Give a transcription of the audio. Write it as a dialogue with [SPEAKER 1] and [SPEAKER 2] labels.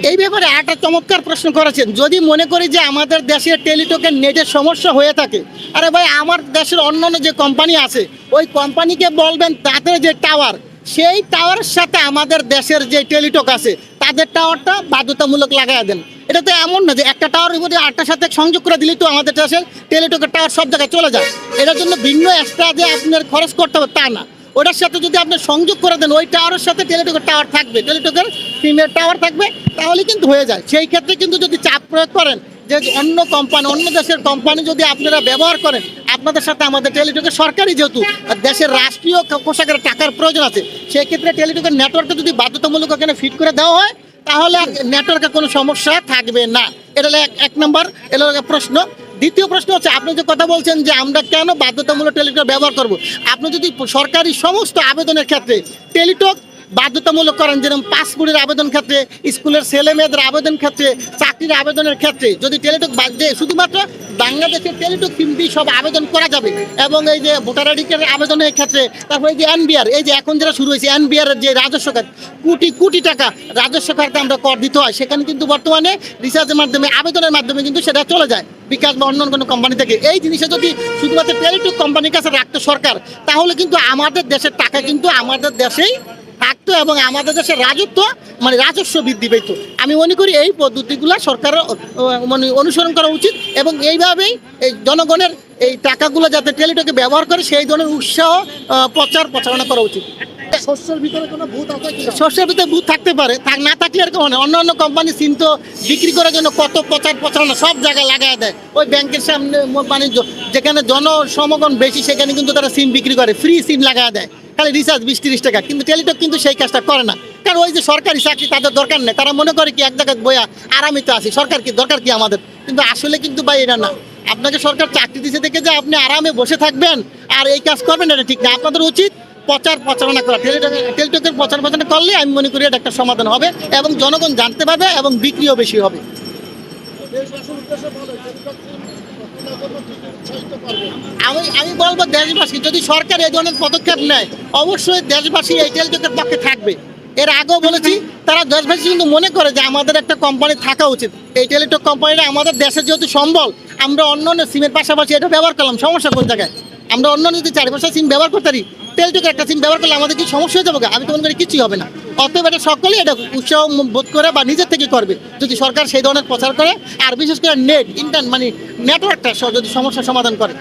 [SPEAKER 1] এই ব্যাপারে একটা চমৎকার প্রশ্ন করেছেন। যদি মনে করি যে আমাদের দেশের টেলিটকের নেটের সমস্যা হয়ে থাকে, আরে ভাই আমার দেশের অন্যান্য যে কোম্পানি আছে ওই কোম্পানিকে বলবেন তাদের যে টাওয়ার, সেই টাওয়ারের সাথে আমাদের দেশের যে টেলিটক আছে তাদের টাওয়ারটা বাধ্যতামূলক লাগাই দেন। এটা তো এমন না যে একটা টাওয়ারের উপরে আটটার সাথে সংযোগ করে দিলেই তো আমাদের দেশের টেলিটকের টাওয়ার সব জায়গায় চলে যায়। এটার জন্য ভিন্ন এক্সট্রা যে আপনার খরচ করতে হবে তা না, ওটার সাথে যদি আপনি সংযোগ করে দেন ওই টাওয়ারের সাথে টেলিটকের টাওয়ার থাকবে, টেলিটকের সিমের টাওয়ার থাকবে, তাহলে কিন্তু হয়ে যায়। সেই ক্ষেত্রে কিন্তু যদি চাপ প্রয়োগ করেন যে অন্য কোম্পানি, অন্য দেশের কোম্পানি যদি আপনারা ব্যবহার করেন, আপনাদের সাথে আমাদের টেলিটকের সরকারি যেহেতু দেশের রাষ্ট্রীয় কোষাগারে টাকার প্রয়োজন আছে, সেই ক্ষেত্রে টেলিটকের নেটওয়ার্কটা যদি বাধ্যতামূলক এখানে ফিট করে দেওয়া হয় তাহলে আর নেটওয়ার্কের কোনো সমস্যা থাকবে না। এটা হলো এক নম্বর এলো প্রশ্ন। দ্বিতীয় প্রশ্ন হচ্ছে আপনি যে কথা বলছেন যে আমরা কেন বাধ্যতামূলক টেলিটক ব্যবহার করব। আপনি যদি সরকারি সমস্ত আবেদনের ক্ষেত্রে টেলিটক বাধ্যতামূলক করেন, যেরকম পাসপোর্টের আবেদন ক্ষেত্রে, স্কুলের ছেলে মেয়েদের আবেদন ক্ষেত্রে, চাকরির আবেদনের ক্ষেত্রে যদি টেলিটক শুধুমাত্র বাংলাদেশের টেলিটক সিম দিয়ে সব আবেদন করা যাবে, এবং এই যে ভোটার আইডি কার্ডের আবেদনের ক্ষেত্রে, তারপরে এই যে এনবিআর, এই যে এখন যেটা শুরু হয়েছে এনবিআরের যে রাজস্ব খাত, কোটি কোটি টাকা রাজস্ব খাতে আমরা কর দিতে হয়, সেখানে কিন্তু বর্তমানে রিচার্জের মাধ্যমে, আবেদনের মাধ্যমে কিন্তু সেটা চলে যায় বিকাশ বা অন্য কোনো কোম্পানি থেকে। এই জিনিসটা যদি শুধুমাত্র টেলিটক কোম্পানির কাছে রাখতো সরকার, তাহলে কিন্তু আমাদের দেশের টাকা কিন্তু আমাদের দেশেই থাকতো এবং আমাদের দেশের রাজত্ব মানে রাজস্ব বৃদ্ধি পেত। আমি মনে করি এই পদ্ধতিগুলো সরকারের মানে অনুসরণ করা উচিত, এবং এইভাবেই এই জনগণের এই টাকাগুলো যাতে টেলিটকে ব্যবহার করে সেই ধরনের উৎসাহ প্রচারণা করা উচিত।
[SPEAKER 2] শস্যের ভিতরে কোনো ভূত আছে কি?
[SPEAKER 1] শস্যের ভিতরে ভূত থাকতে পারে, না থাকলে এরকম হয়। অন্য কোম্পানি সিম তো বিক্রি করার জন্য কত প্রচারণা সব জায়গায় লাগায় দেয়। ওই ব্যাংকের সামনে মানে যেখানে জনসমাগম বেশি সেখানে কিন্তু তারা সিম বিক্রি করে, ফ্রি সিম লাগায় দেয়, খালি রিচার্জ 20-30 টাকা। কিন্তু টেলিটক কিন্তু সেই কাজটা করে না, কারণ ওই যে সরকারি চাকরি তাদের দরকার নেই। তারা মনে করে কি এক জায়গায় বইয়া আরামে তো আছি, সরকার কি দরকার কি আমাদের। কিন্তু আসলে কিন্তু ভাই এটা না, আপনাকে সরকার চাকরি দিতে দেখে যে আপনি আরামে বসে থাকবেন আর এই কাজ করবেন, এটা ঠিক না। আপনাদের উচিত প্রচারণা করা, টেলিটকের প্রচারণা করলে আমি মনে করি এটা একটা সমাধান হবে এবং জনগণ জানতে পারবে এবং বিক্রিও বেশি হবে।
[SPEAKER 2] দেশবাসীর উদ্দেশ্যে বলে টেলিটক সিম কখনো কোনো দিকে উৎসাহিত করবে।
[SPEAKER 1] আমি বলবো দেশবাসী যদি সরকার এই ধরনের পদক্ষেপ নেয়, অবশ্যই দেশবাসী এই টেলিটকের পক্ষে থাকবে। এর আগেও বলেছি, তারা দেশবাসী কিন্তু মনে করে যে আমাদের একটা কোম্পানি থাকা উচিত। এই টেলিটক কোম্পানিটা আমাদের দেশের যেহেতু সম্বল, আমরা অন্য সিমের পাশাপাশি এটা ব্যবহার করলাম, সমস্যা কোন জায়গায়? আমরা অন্য যদি 4-5টা সিম ব্যবহার করতে পারি, টেলিটকের একটা সিম ব্যবহার করলে আমাদের কি সমস্যা হয়ে যাবে? আমি তো মনে করি কিছুই হবে না। অতএব এটা সকলেই এটা উৎসাহ বোধ করে বা নিজের থেকে করবে যদি সরকার সেই ধরনের প্রচার করে, আর বিশেষ করে নেট মানে নেটওয়ার্কটা যদি সমস্যার সমাধান করে।